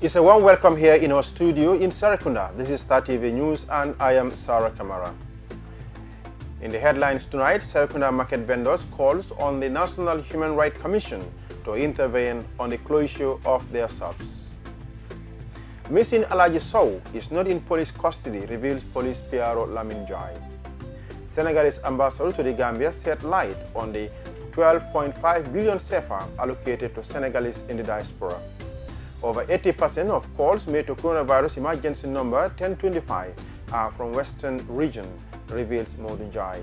It's a warm welcome here in our studio in Serekunda. This is Star TV News and I am Sarah Kamara. In the headlines tonight, Serekunda market vendors calls on the National Human Rights Commission to intervene on the closure of their shops. Missing Alaji Sow is not in police custody, reveals police PRO Lamin Jai. Senegalese ambassador to the Gambia shed light on the 12.5 billion CFA allocated to Senegalese in the diaspora. Over 80% of calls made to coronavirus emergency number 1025 are from Western region, reveals Modin Jai.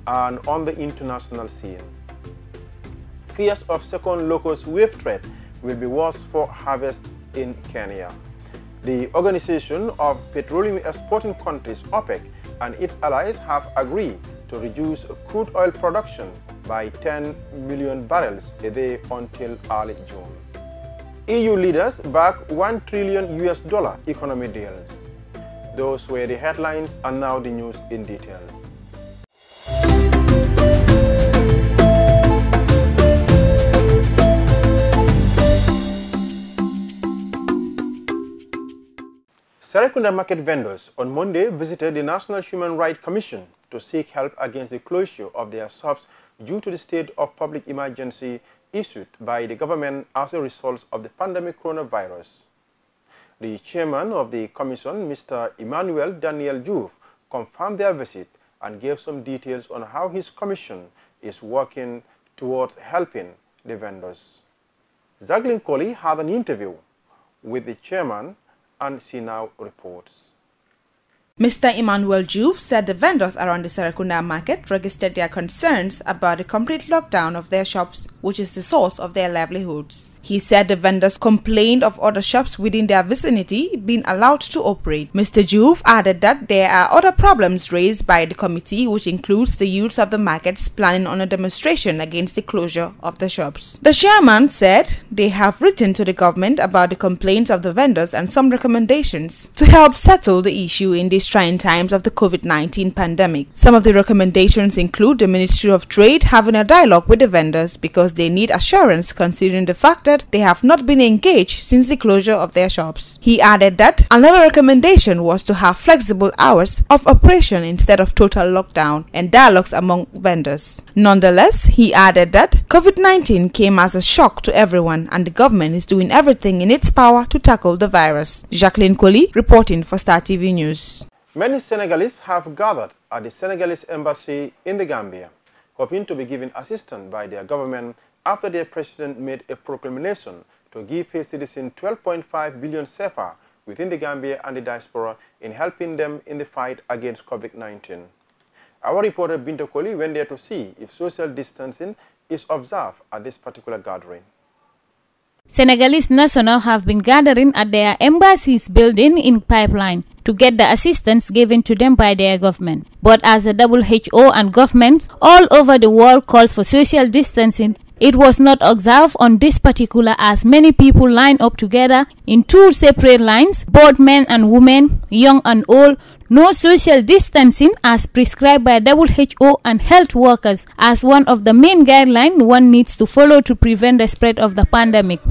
And on the international scene, fears of second locust wave threat will be worse for harvest in Kenya. The Organization of Petroleum Exporting Countries, OPEC, and its allies have agreed to reduce crude oil production by 10 million barrels a day until early June. EU leaders back $1 trillion economy deals. Those were the headlines, and now the news in details. Serekunda market vendors on Monday visited the National Human Rights Commission to seek help against the closure of their shops due to the state of public emergency issued by the government as a result of the pandemic coronavirus. The chairman of the commission, Mr. Emmanuel Daniel Diouf, confirmed their visit and gave some details on how his commission is working towards helping the vendors. Zaglin Kohli had an interview with the chairman and she now reports. Mr. Emmanuel Diouf said the vendors around the Serekunda market registered their concerns about the complete lockdown of their shops, which is the source of their livelihoods. He said the vendors complained of other shops within their vicinity being allowed to operate. Mr. Diouf added that there are other problems raised by the committee, which includes the youths of the markets planning on a demonstration against the closure of the shops. The chairman said they have written to the government about the complaints of the vendors and some recommendations to help settle the issue in these trying times of the COVID-19 pandemic. Some of the recommendations include the Ministry of Trade having a dialogue with the vendors because they need assurance considering the fact that they have not been engaged since the closure of their shops. He added that another recommendation was to have flexible hours of operation instead of total lockdown and dialogues among vendors. Nonetheless, he added that COVID-19 came as a shock to everyone and the government is doing everything in its power to tackle the virus. Jacqueline Kohli reporting for Star TV News. Many Senegalese have gathered at the Senegalese embassy in the Gambia, hoping to be given assistance by their government after their president made a proclamation to give his citizens 12.5 billion CFA within the Gambia and the diaspora in helping them in the fight against COVID-19. Our reporter Binta Kohli went there to see if social distancing is observed at this particular gathering. Senegalese nationals have been gathering at their embassy's building in Pipeline to get the assistance given to them by their government. But as the WHO and governments all over the world calls for social distancing, it was not observed on this particular as many people lined up together in two separate lines, both men and women, young and old. No social distancing as prescribed by WHO and health workers as one of the main guidelines one needs to follow to prevent the spread of the pandemic.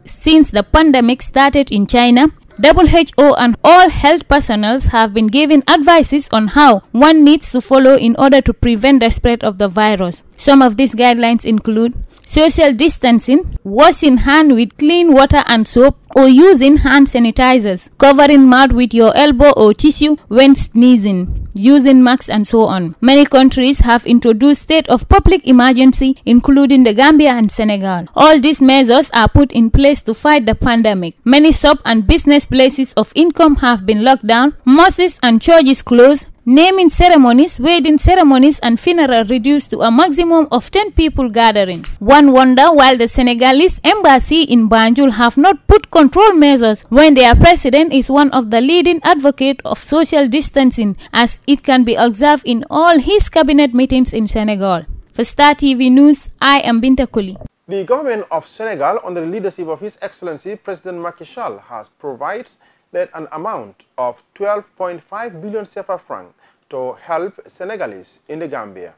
Since the pandemic started in China, WHO and all health personnel have been given advices on how one needs to follow in order to prevent the spread of the virus. Some of these guidelines include social distancing, washing hands with clean water and soap, or using hand sanitizers, covering mouth with your elbow or tissue when sneezing, using masks and so on. Many countries have introduced state of public emergency, including the Gambia and Senegal. All these measures are put in place to fight the pandemic. Many shop and business places of income have been locked down, mosques and churches closed, naming ceremonies, wedding ceremonies and funeral reduced to a maximum of 10 people gathering. One wonder why the Senegalese embassy in Banjul have not put control measures when their president is one of the leading advocates of social distancing, as it can be observed in all his cabinet meetings in Senegal. For Star TV News, I am Binta Kohli. The government of Senegal, under the leadership of His Excellency President Macky Sall, has provided an amount of 12.5 billion CFA francs to help Senegalese in the Gambia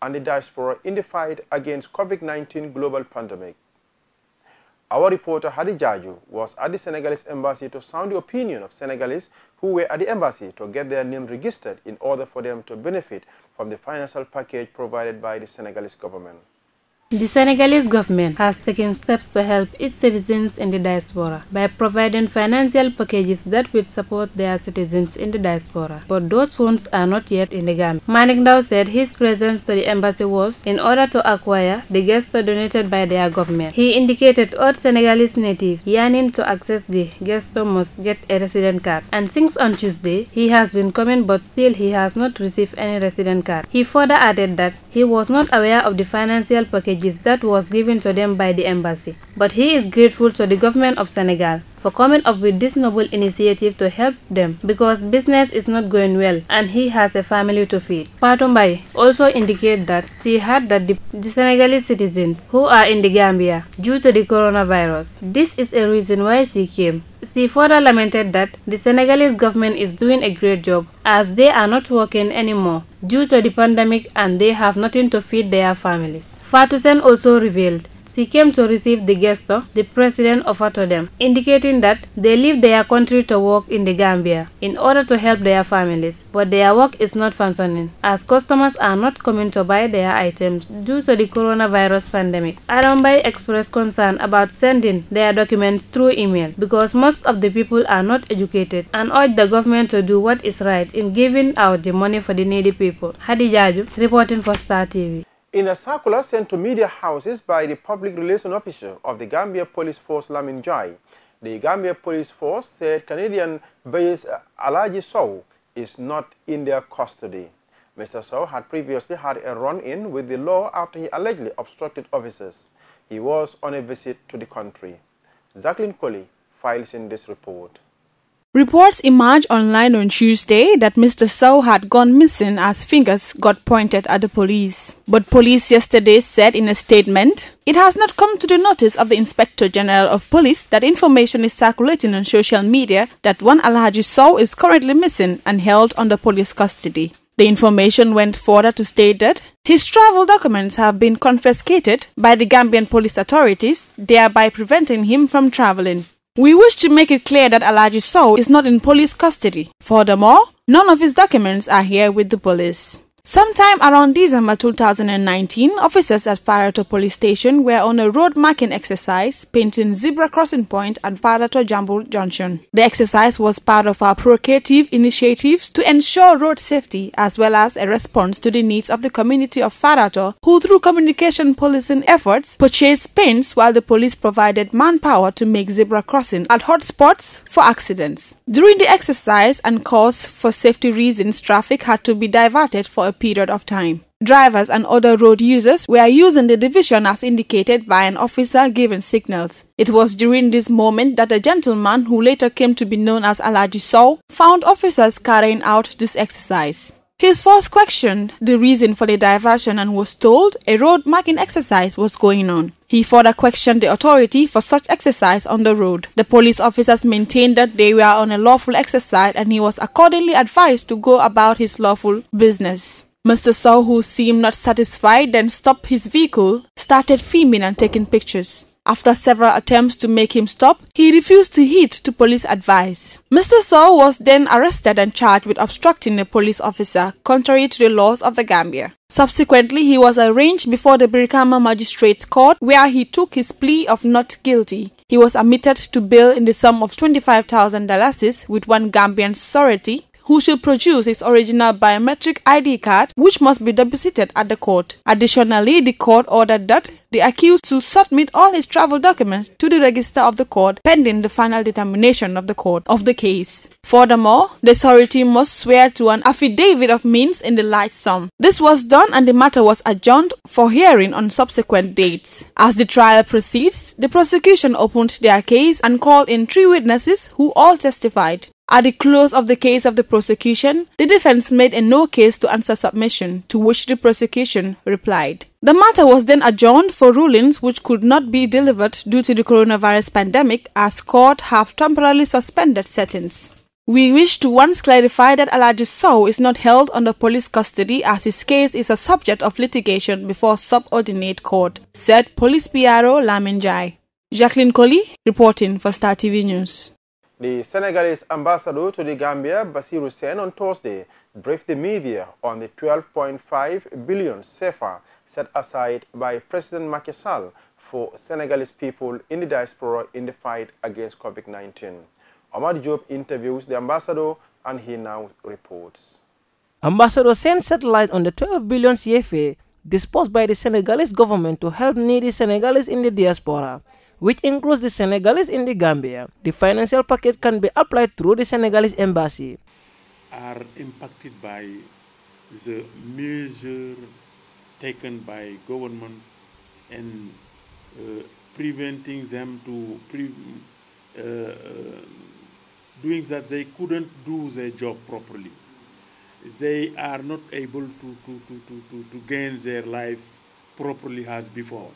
and the diaspora in the fight against COVID-19 global pandemic. Our reporter Hadi Jaju was at the Senegalese embassy to sound the opinion of Senegalese who were at the embassy to get their name registered in order for them to benefit from the financial package provided by the Senegalese government. The Senegalese government has taken steps to help its citizens in the diaspora by providing financial packages that will support their citizens in the diaspora. But those funds are not yet in the Gambia. Malick Ndao said his presence to the embassy was in order to acquire the gesto donated by their government. He indicated all Senegalese natives yearning to access the gesto must get a resident card. And since on Tuesday, he has been coming but still he has not received any resident card. He further added that he was not aware of the financial package that was given to them by the embassy. But he is grateful to the government of Senegal for coming up with this noble initiative to help them because business is not going well and he has a family to feed. Fatou Mbaye also indicated that she heard that the Senegalese citizens who are in the Gambia due to the coronavirus, this is a reason why she came. She further lamented that the Senegalese government is doing a great job as they are not working anymore due to the pandemic and they have nothing to feed their families. Fatou Sen also revealed she came to receive the gesto the president offered to them, indicating that they leave their country to work in the Gambia in order to help their families, but their work is not functioning as customers are not coming to buy their items due to the coronavirus pandemic. Adam Mbaye expressed concern about sending their documents through email because most of the people are not educated and urged the government to do what is right in giving out the money for the needy people. Hadi Jaju, reporting for Star TV. In a circular sent to media houses by the public relations officer of the Gambia Police Force, Lamin Jai, the Gambia Police Force said Canadian-based Alaji Sow is not in their custody. Mr. Sow had previously had a run-in with the law after he allegedly obstructed officers. He was on a visit to the country. Jacqueline Colley files in this report. Reports emerged online on Tuesday that Mr. Sow had gone missing as fingers got pointed at the police. But police yesterday said in a statement, it has not come to the notice of the Inspector General of Police that information is circulating on social media that one Alhaji Sow is currently missing and held under police custody. The information went further to state that his travel documents have been confiscated by the Gambian police authorities, thereby preventing him from traveling. We wish to make it clear that Alhaji Sow is not in police custody. Furthermore, none of his documents are here with the police. Sometime around December 2019, officers at Farato Police Station were on a road marking exercise painting zebra crossing point at Farato Jambul Junction. The exercise was part of our proactive initiatives to ensure road safety as well as a response to the needs of the community of Farato, who through communication policing efforts purchased paints while the police provided manpower to make zebra crossing at hotspots for accidents. During the exercise and cause for safety reasons, traffic had to be diverted for a period of time. Drivers and other road users were using the division as indicated by an officer giving signals. It was during this moment that a gentleman who later came to be known as Alhaji Sow found officers carrying out this exercise. He first questioned the reason for the diversion and was told a road marking exercise was going on. He further questioned the authority for such exercise on the road. The police officers maintained that they were on a lawful exercise and he was accordingly advised to go about his lawful business. Mr. Sow, who seemed not satisfied, then stopped his vehicle, started filming and taking pictures. After several attempts to make him stop, he refused to heed to police advice. Mr. Sow was then arrested and charged with obstructing a police officer, contrary to the laws of the Gambia. Subsequently, he was arraigned before the Brikama Magistrates Court, where he took his plea of not guilty. He was admitted to bail in the sum of $25,000 with one Gambian surety, who should produce his original biometric ID card, which must be deposited at the court. Additionally, the court ordered that the accused to submit all his travel documents to the register of the court pending the final determination of the court of the case. Furthermore, the surety must swear to an affidavit of means in the large sum. This was done and the matter was adjourned for hearing on subsequent dates. As the trial proceeds, the prosecution opened their case and called in 3 witnesses who all testified. At the close of the case of the prosecution, the defense made a no case to answer submission, to which the prosecution replied. The matter was then adjourned for rulings which could not be delivered due to the coronavirus pandemic, as court have temporarily suspended settings. We wish to once clarify that Alhaji Sow is not held under police custody as his case is a subject of litigation before subordinate court, said Police PRO Lamin Jai. Jacqueline Coley reporting for Star TV News. The Senegalese ambassador to the Gambia, Bassirou Sène, on Thursday briefed the media on the 12.5 billion CFA set aside by President Macky Sall for Senegalese people in the diaspora in the fight against COVID-19. Omar Diop interviews the ambassador and he now reports. Ambassador Sène shed light on the 12 billion CFA disbursed by the Senegalese government to help needy Senegalese in the diaspora, which includes the Senegalese in the Gambia. The financial package can be applied through the Senegalese embassy. Are impacted by the measure taken by government and preventing them to doing that they couldn't do their job properly. They are not able to gain their life properly as before.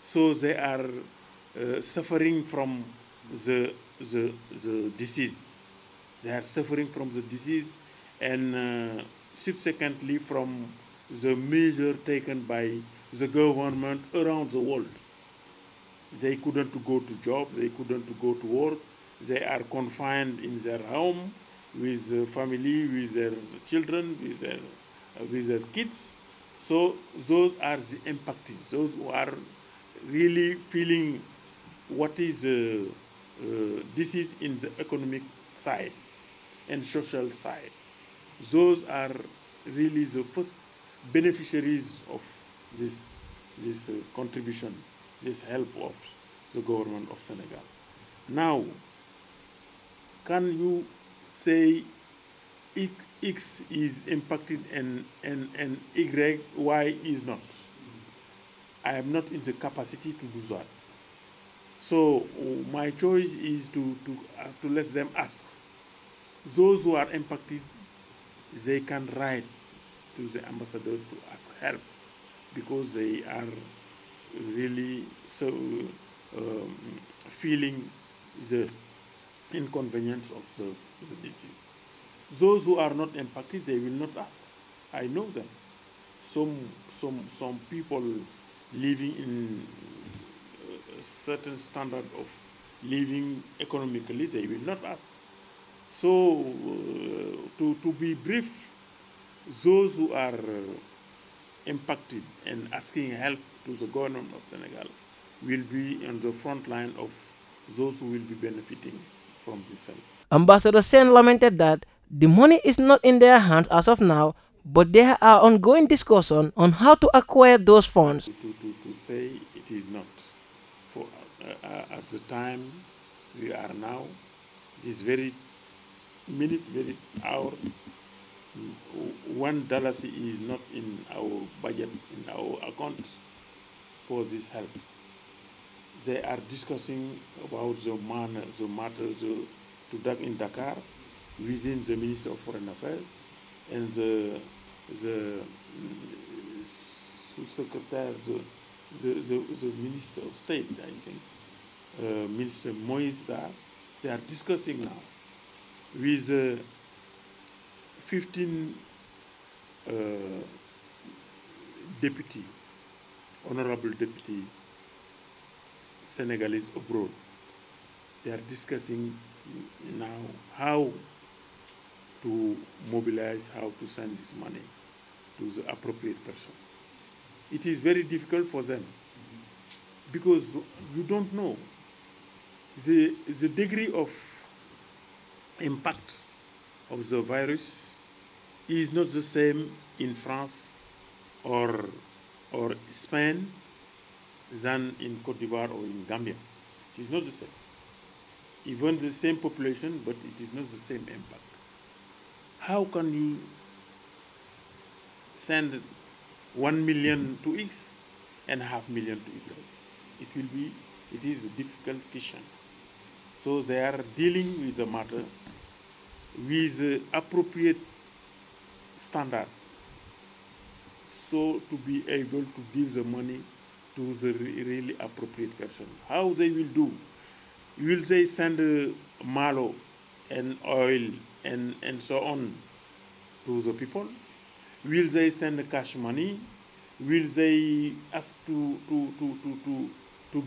So they are suffering from the disease. They are suffering from the disease and subsequently from the measure taken by the government around the world. They couldn't go to job, they couldn't go to work. They are confined in their home with their family, with their children, with their kids. So those are the impacted, those who are really feeling what is disease in the economic side and social side. Those are really the first beneficiaries of this contribution, this help of the government of Senegal. Now, can you say X is impacted and Y is not? I am not in the capacity to do that. So my choice is to let them ask. Those who are impacted, they can write to the ambassador to ask help because they are really so feeling the inconvenience of the disease. Those who are not impacted, they will not ask. I know them. Some people living in a certain standard of living economically, they will not ask. So to be brief, those who are impacted and asking help to the government of Senegal will be on the front line of those who will be benefiting from this help. Ambassador Sène lamented that the money is not in their hands as of now, but there are ongoing discussions on how to acquire those funds. To say it is not. For at the time we are now, this very minute, very hour, $1 is not in our budget, in our accounts for this help. They are discussing about the matter in Dakar within the Ministry of Foreign Affairs and the Secretary, the Minister of State, I think, Minister Moise. They are discussing now with 15 honorable deputy Senegalese abroad. They are discussing now how to mobilize, how to send this money to the appropriate person. It is very difficult for them because you don't know the degree of impact of the virus is not the same in France or Spain than in Cote d'Ivoire or in Gambia. It is not the same. Even the same population, but it is not the same impact. How can you send 1 million to X and 500,000 to Y? It is a difficult question. So they are dealing with the matter with the appropriate standard. So to be able to give the money to the really appropriate person. How they will do? Will they send mallow and oil and so on to the people? Will they send cash money? Will they ask to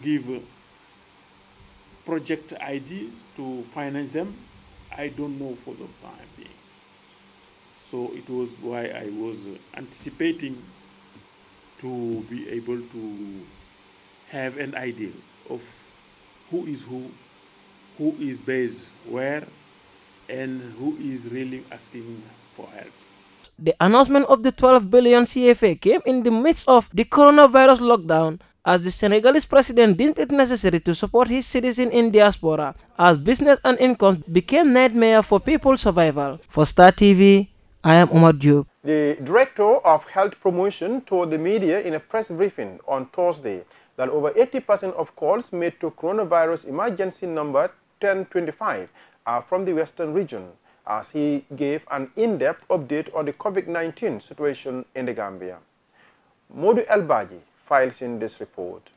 give project ideas to finance them, I don't know for the time being. So it was why I was anticipating to be able to have an idea of who is based where, and who is really asking for help. The announcement of the 12 billion CFA came in the midst of the coronavirus lockdown, as the Senegalese president deemed it necessary to support his citizens in diaspora, as business and income became nightmare for people's survival. For Star TV, I am Omar Diop. The Director of Health Promotion told the media in a press briefing on Thursday that over 80% of calls made to coronavirus emergency number 1025 are from the Western region, as he gave an in-depth update on the COVID-19 situation in the Gambia. Modu Elbaji files in this report.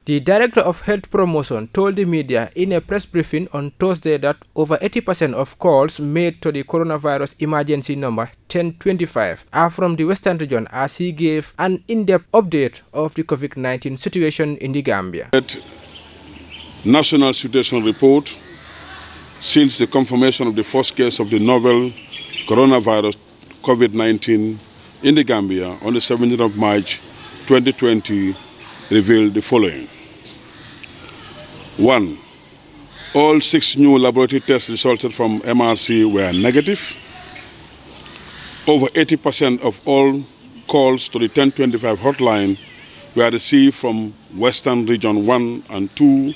The Director of Health Promotion told the media in a press briefing on Thursday that over 80% of calls made to the coronavirus emergency number 1025 are from the Western region, as he gave an in-depth update of the COVID-19 situation in the Gambia. That national situation report since the confirmation of the first case of the novel coronavirus COVID-19 in the Gambia on the 17th of March 2020 revealed the following. 1. All 6 new laboratory tests resulted from MRC were negative. Over 80% of all calls to the 1025 hotline were received from Western Region 1 and 2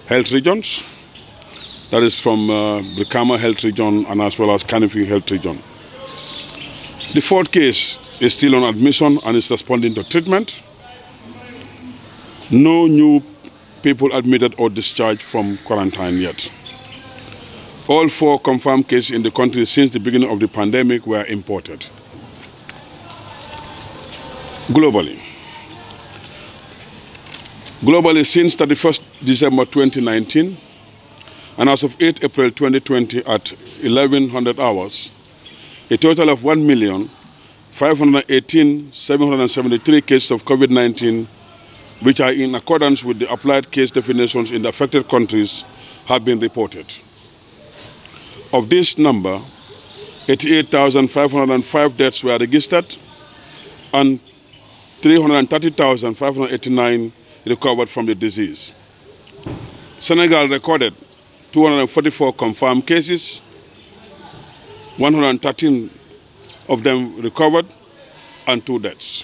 health regions. That is from Brikama Health Region and as well as Kanifing Health Region. The 4th case is still on admission and is responding to treatment. No new people admitted or discharged from quarantine yet. All 4 confirmed cases in the country since the beginning of the pandemic were imported. Globally, since 31st December 2019, and as of 8 April 2020 at 1100 hours, a total of 1,518,773 cases of COVID-19, which are in accordance with the applied case definitions in the affected countries, have been reported. Of this number, 88,505 deaths were registered and 330,589 recovered from the disease. Senegal recorded 244 confirmed cases, 113 of them recovered, and 2 deaths.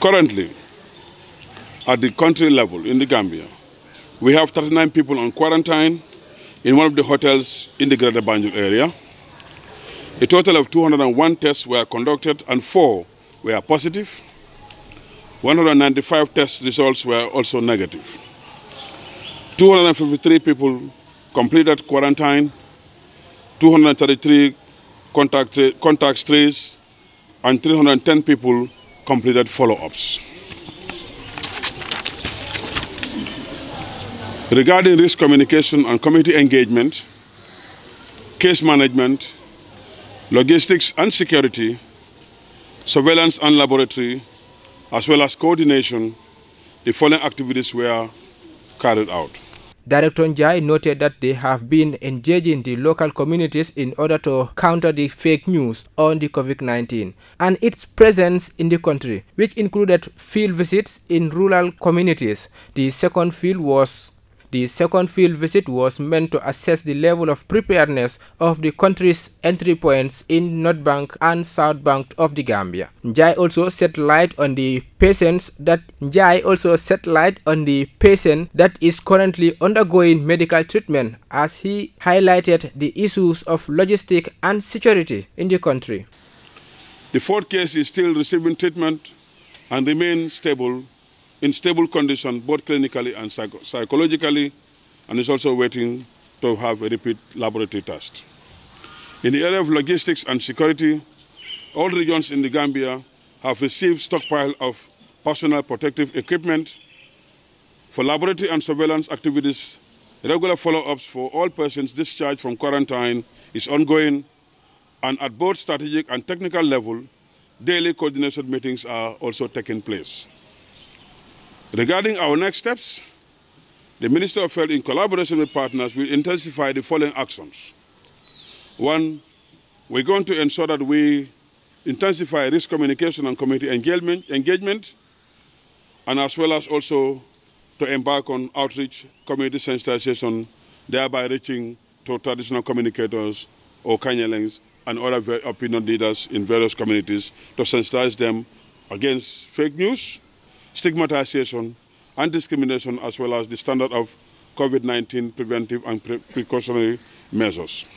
Currently, at the country level in the Gambia, we have 39 people on quarantine in one of the hotels in the Greater Banjul area. A total of 201 tests were conducted and 4 were positive. 195 test results were also negative. 253 people completed quarantine, 233 contact traced, and 310 people completed follow-ups. Regarding risk communication and community engagement, case management, logistics and security, surveillance and laboratory, as well as coordination, the following activities were carried out. Director Njai noted that they have been engaging the local communities in order to counter the fake news on the COVID-19 and its presence in the country, which included field visits in rural communities. The second field visit was meant to assess the level of preparedness of the country's entry points in North Bank and South Bank of the Gambia. Njai also set light on the patient that is currently undergoing medical treatment, as he highlighted the issues of logistics and security in the country. The 4th case is still receiving treatment and remains in stable condition, both clinically and psychologically, and is also waiting to have a repeat laboratory test. In the area of logistics and security, all regions in the Gambia have received stockpile of personal protective equipment. For laboratory and surveillance activities, regular follow-ups for all persons discharged from quarantine is ongoing, and at both strategic and technical level, daily coordination meetings are also taking place. Regarding our next steps, The Minister of Health, in collaboration with partners, will intensify the following actions. One, we're going to ensure that we intensify risk communication and community engagement, and as well as also to embark on outreach, community sensitization, thereby reaching to traditional communicators or Kanyalings and other opinion leaders in various communities to sensitize them against fake news, stigmatization, and discrimination, as well as the standard of COVID-19 preventive and precautionary measures.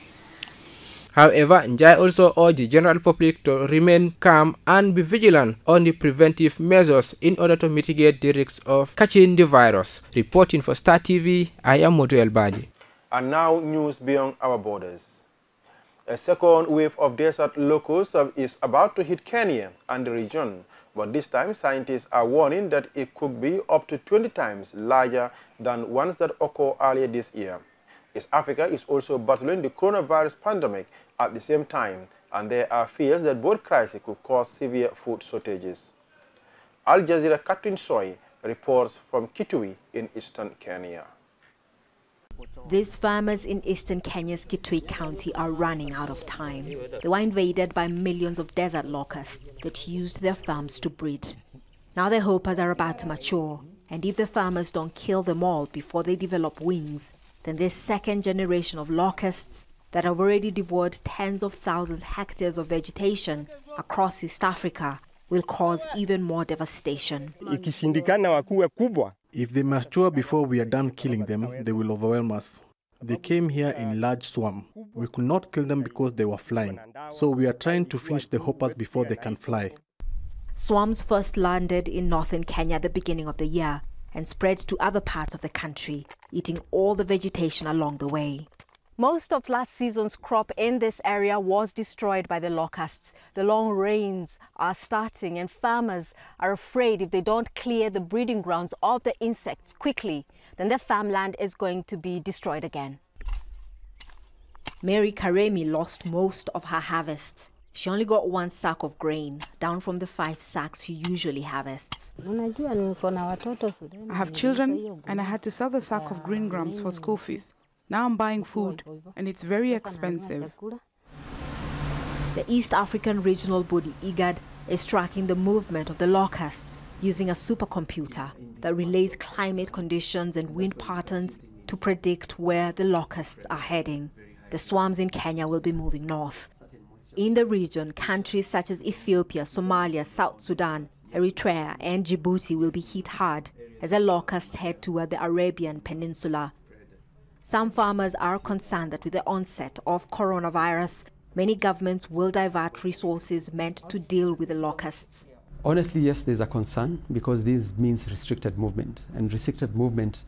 However, Njai also urged the general public to remain calm and be vigilant on the preventive measures in order to mitigate the risks of catching the virus. Reporting for Star TV, I am Modu Elbaji. And now news beyond our borders. A second wave of desert locusts is about to hit Kenya and the region, but this time scientists are warning that it could be up to 20 times larger than ones that occurred earlier this year. East Africa is also battling the coronavirus pandemic at the same time, and there are fears that both crises could cause severe food shortages. Al Jazeera Catherine Soy reports from Kitui in eastern Kenya. These farmers in eastern Kenya's Kitui County are running out of time. They were invaded by millions of desert locusts that used their farms to breed. Now their hoppers are about to mature, and if the farmers don't kill them all before they develop wings, then this second generation of locusts that have already devoured tens of thousands of hectares of vegetation across East Africa will cause even more devastation. If they mature before we are done killing them, they will overwhelm us. They came here in large swarm. We could not kill them because they were flying. So we are trying to finish the hoppers before they can fly. Swarms first landed in northern Kenya at the beginning of the year and spread to other parts of the country, eating all the vegetation along the way. Most of last season's crop in this area was destroyed by the locusts. The long rains are starting and farmers are afraid if they don't clear the breeding grounds of the insects quickly, then their farmland is going to be destroyed again. Mary Karemi lost most of her harvest. She only got 1 sack of grain, down from the 5 sacks she usually harvests. I have children and I had to sell the sack of green grams for school fees. Now I'm buying food, and it's very expensive. The East African Regional Body, IGAD, is tracking the movement of the locusts using a supercomputer that relays climate conditions and wind patterns to predict where the locusts are heading. The swarms in Kenya will be moving north. In the region, countries such as Ethiopia, Somalia, South Sudan, Eritrea, and Djibouti will be hit hard as the locusts head toward the Arabian Peninsula. Some farmers are concerned that with the onset of coronavirus, many governments will divert resources meant to deal with the locusts. Honestly, yes, there's a concern because this means restricted movement. And restricted movement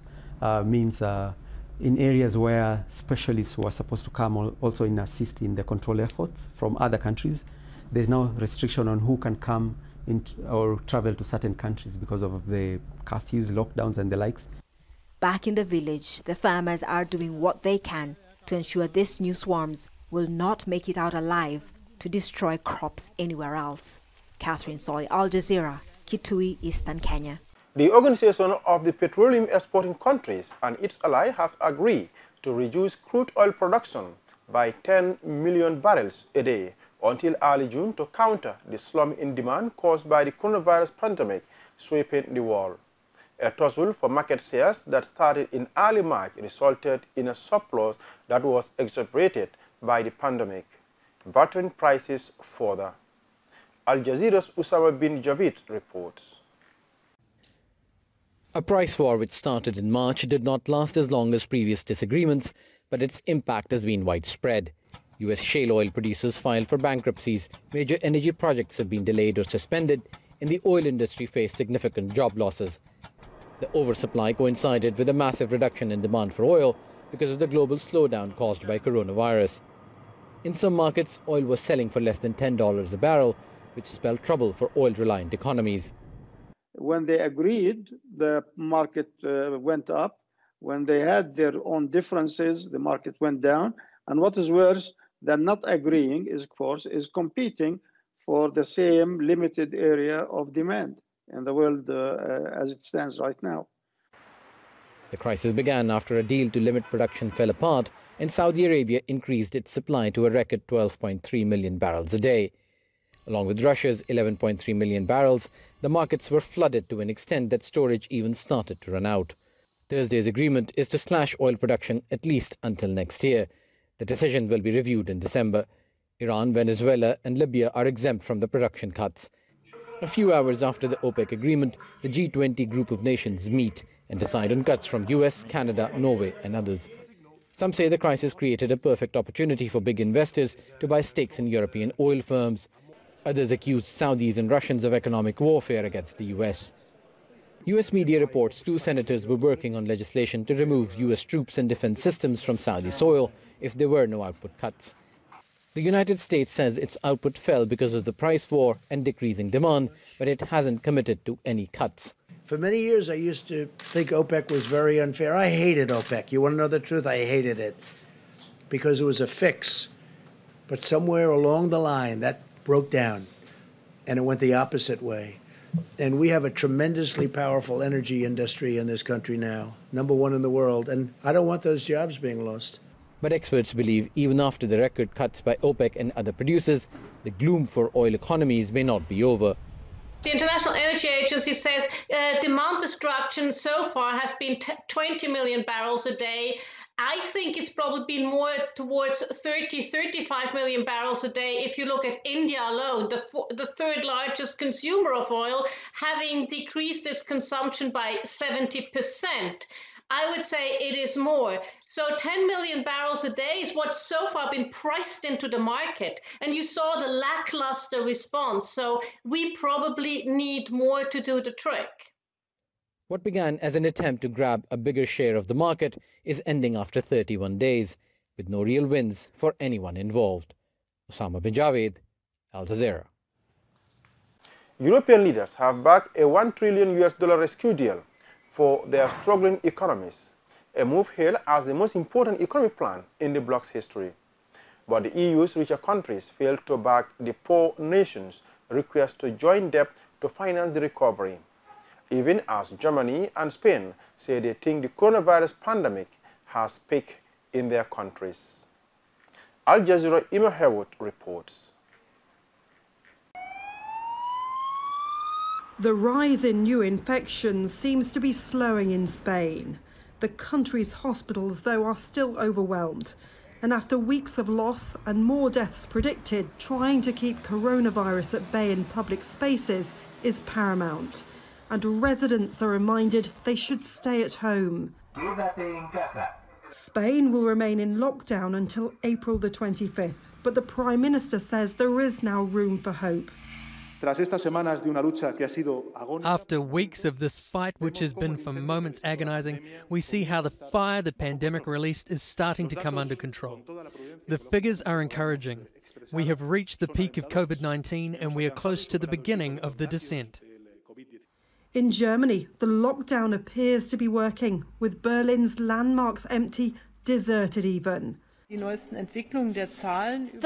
means in areas where specialists who are supposed to come also in assist in the control efforts from other countries, there's now restriction on who can come or travel to certain countries because of the curfews, lockdowns and the likes. Back in the village, the farmers are doing what they can to ensure these new swarms will not make it out alive to destroy crops anywhere else. Catherine Soy, Al Jazeera, Kitui, Eastern Kenya. The Organization of the Petroleum Exporting Countries and its allies have agreed to reduce crude oil production by 10 million barrels a day until early June to counter the slump in demand caused by the coronavirus pandemic sweeping the world. A tussle for market shares that started in early March resulted in a surplus that was exacerbated by the pandemic, battering prices further. Al Jazeera's Usama bin Javid reports. A price war which started in March did not last as long as previous disagreements, but its impact has been widespread. U.S. shale oil producers filed for bankruptcies, major energy projects have been delayed or suspended, and the oil industry faced significant job losses. The oversupply coincided with a massive reduction in demand for oil because of the global slowdown caused by coronavirus. In some markets, oil was selling for less than $10 a barrel, which spelled trouble for oil-reliant economies. When they agreed, the market went up. When they had their own differences, the market went down. And what is worse than not agreeing is, of course, is competing for the same limited area of demand in the world as it stands right now. The crisis began after a deal to limit production fell apart and Saudi Arabia increased its supply to a record 12.3 million barrels a day. Along with Russia's 11.3 million barrels, the markets were flooded to an extent that storage even started to run out. Thursday's agreement is to slash oil production at least until next year. The decision will be reviewed in December. Iran, Venezuela and Libya are exempt from the production cuts. A few hours after the OPEC agreement, the G20 group of nations meet and decide on cuts from US, Canada, Norway and others. Some say the crisis created a perfect opportunity for big investors to buy stakes in European oil firms. Others accuse Saudis and Russians of economic warfare against the US. US media reports 2 senators were working on legislation to remove US troops and defense systems from Saudi soil if there were no output cuts. The United States says its output fell because of the price war and decreasing demand, but it hasn't committed to any cuts. For many years, I used to think OPEC was very unfair. I hated OPEC. You want to know the truth? I hated it because it was a fix. But somewhere along the line, that broke down, and it went the opposite way. And we have a tremendously powerful energy industry in this country now, #1 in the world, and I don't want those jobs being lost. But experts believe even after the record cuts by OPEC and other producers, the gloom for oil economies may not be over. The International Energy Agency says demand destruction so far has been 20 million barrels a day. I think it's probably been more towards 35 million barrels a day if you look at India alone, the third largest consumer of oil, having decreased its consumption by 70%. I would say it is more. So 10 million barrels a day is what's so far been priced into the market. And you saw the lackluster response. So we probably need more to do the trick. What began as an attempt to grab a bigger share of the market is ending after 31 days, with no real wins for anyone involved. Osama bin Javed, Al Jazeera. European leaders have backed a $1 trillion rescue deal for their struggling economies, a move hailed as the most important economic plan in the bloc's history. But the EU's richer countries failed to back the poor nations' request to join debt to finance the recovery, even as Germany and Spain say they think the coronavirus pandemic has peaked in their countries. Al Jazeera Ima Hewood reports. The rise in new infections seems to be slowing in Spain. The country's hospitals, though, are still overwhelmed. And after weeks of loss and more deaths predicted, trying to keep coronavirus at bay in public spaces is paramount. And residents are reminded they should stay at home. Spain will remain in lockdown until April the 25th, but the Prime Minister says there is now room for hope. After weeks of this fight, which has been for moments agonizing, we see how the fire the pandemic released is starting to come under control. The figures are encouraging. We have reached the peak of COVID-19 and we are close to the beginning of the descent. In Germany, the lockdown appears to be working, with Berlin's landmarks empty, deserted even. The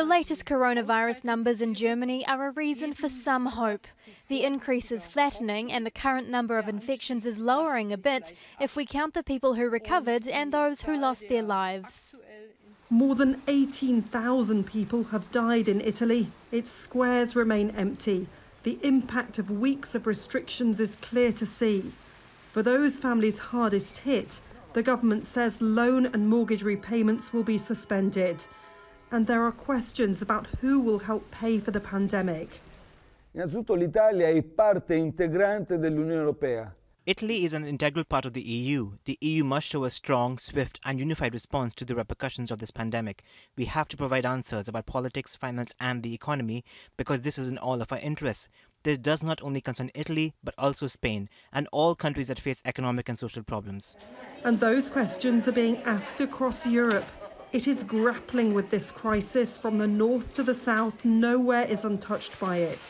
latest coronavirus numbers in Germany are a reason for some hope. The increase is flattening and the current number of infections is lowering a bit if we count the people who recovered and those who lost their lives. More than 18,000 people have died in Italy. Its squares remain empty. The impact of weeks of restrictions is clear to see. For those families hardest hit, the government says loan and mortgage repayments will be suspended. And there are questions about who will help pay for the pandemic. Italy is an integral part of the EU. The EU must show a strong, swift and unified response to the repercussions of this pandemic. We have to provide answers about politics, finance and the economy because this is in all of our interests. This does not only concern Italy, but also Spain and all countries that face economic and social problems. And those questions are being asked across Europe. It is grappling with this crisis from the north to the south. Nowhere is untouched by it.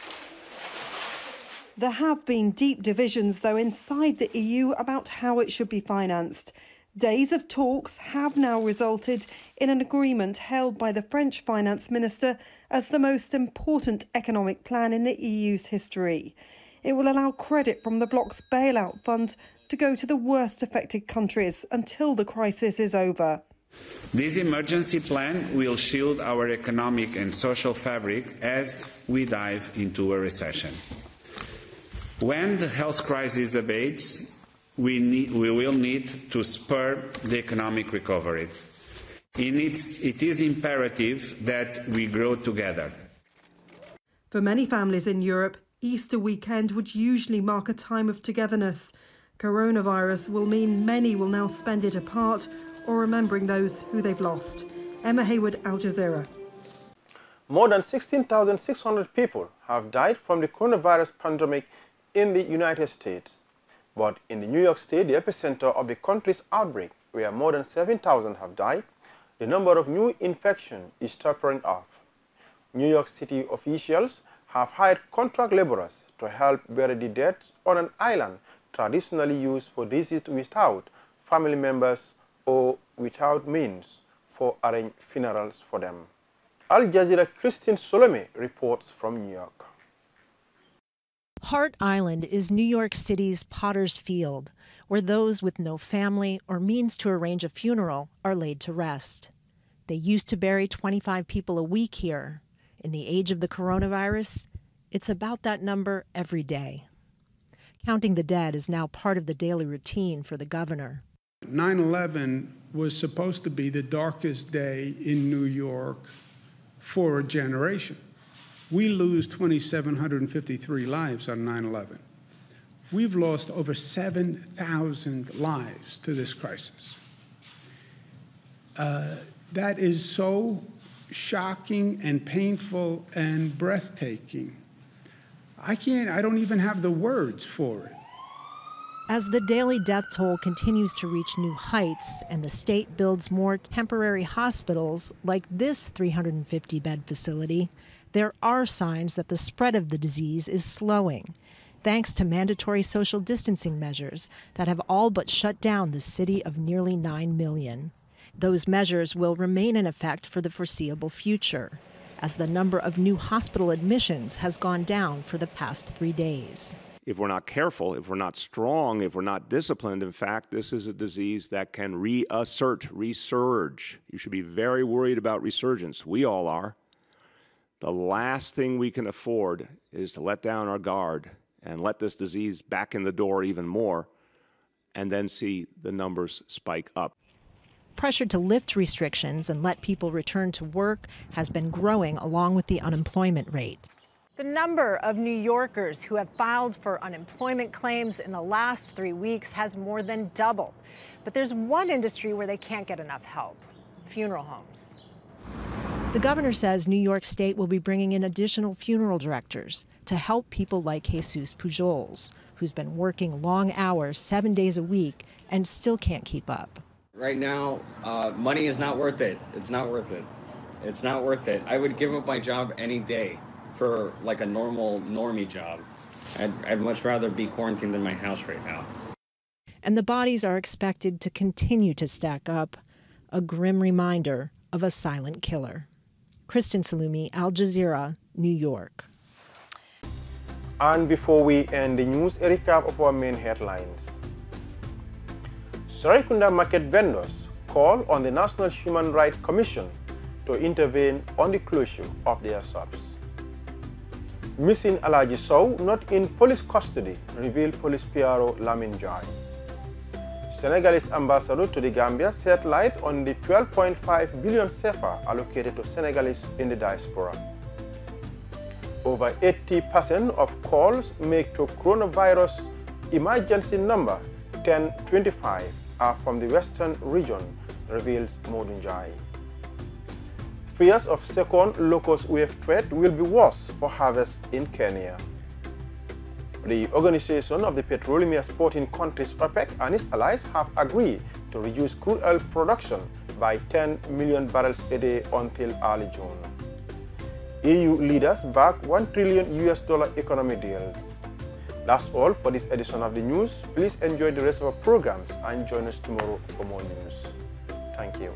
There have been deep divisions, though, inside the EU about how it should be financed. Days of talks have now resulted in an agreement held by the French finance minister as the most important economic plan in the EU's history. It will allow credit from the bloc's bailout fund to go to the worst affected countries until the crisis is over. This emergency plan will shield our economic and social fabric as we dive into a recession. When the health crisis abates, we will need to spur the economic recovery. It is imperative that we grow together. For many families in Europe, Easter weekend would usually mark a time of togetherness. Coronavirus will mean many will now spend it apart or remembering those who they've lost. Emma Hayward, Al Jazeera. More than 16,600 people have died from the coronavirus pandemic in the United States. But in the New York State, the epicenter of the country's outbreak, where more than 7,000 have died, the number of new infections is tapering off. New York City officials have hired contract laborers to help bury the dead on an island traditionally used for deceased without family members or without means for arranged funerals for them. Al Jazeera Christine Solomé reports from New York. Hart Island is New York City's Potter's Field, where those with no family or means to arrange a funeral are laid to rest. They used to bury 25 people a week here. In the age of the coronavirus, it's about that number every day. Counting the dead is now part of the daily routine for the governor. 9/11 was supposed to be the darkest day in New York for a generation. We lose 2,753 lives on 9/11. We've lost over 7,000 lives to this crisis. That is so shocking and painful and breathtaking. I don't even have the words for it. As the daily death toll continues to reach new heights and the state builds more temporary hospitals like this 350-bed facility, there are signs that the spread of the disease is slowing, thanks to mandatory social distancing measures that have all but shut down the city of nearly 9 million. Those measures will remain in effect for the foreseeable future, as the number of new hospital admissions has gone down for the past 3 days. If we're not careful, if we're not strong, if we're not disciplined, in fact, this is a disease that can resurge. You should be very worried about resurgence. We all are. The last thing we can afford is to let down our guard and let this disease back in the door even more, and then see the numbers spike up. Pressure to lift restrictions and let people return to work has been growing along with the unemployment rate. The number of New Yorkers who have filed for unemployment claims in the last 3 weeks has more than doubled. But there's one industry where they can't get enough help: funeral homes. The governor says New York State will be bringing in additional funeral directors to help people like Jesus Pujols, who's been working long hours 7 days a week and still can't keep up. Right now, money is not worth it. It's not worth it. It's not worth it. I would give up my job any day for like a normie job. I'd much rather be quarantined in my house right now. And the bodies are expected to continue to stack up, a grim reminder of a silent killer. Kristen Salumi, Al Jazeera, New York. And before we end the news, a recap of our main headlines. Serekunda market vendors call on the National Human Rights Commission to intervene on the closure of their shops. Missing Alaji Sow not in police custody, revealed Police PRO Lamin Jai. Senegalese ambassador to the Gambia shed light on the 12.5 billion CFA allocated to Senegalese in the diaspora. Over 80% of calls made to coronavirus emergency number 1025 are from the western region, reveals Modunjai. Fears of second locust wave threat will be worse for harvest in Kenya. The Organization of the Petroleum Exporting Countries OPEC and its allies have agreed to reduce crude oil production by 10 million barrels a day until early June. EU leaders back $1 trillion economy deal. That's all for this edition of the news. Please enjoy the rest of our programs and join us tomorrow for more news. Thank you.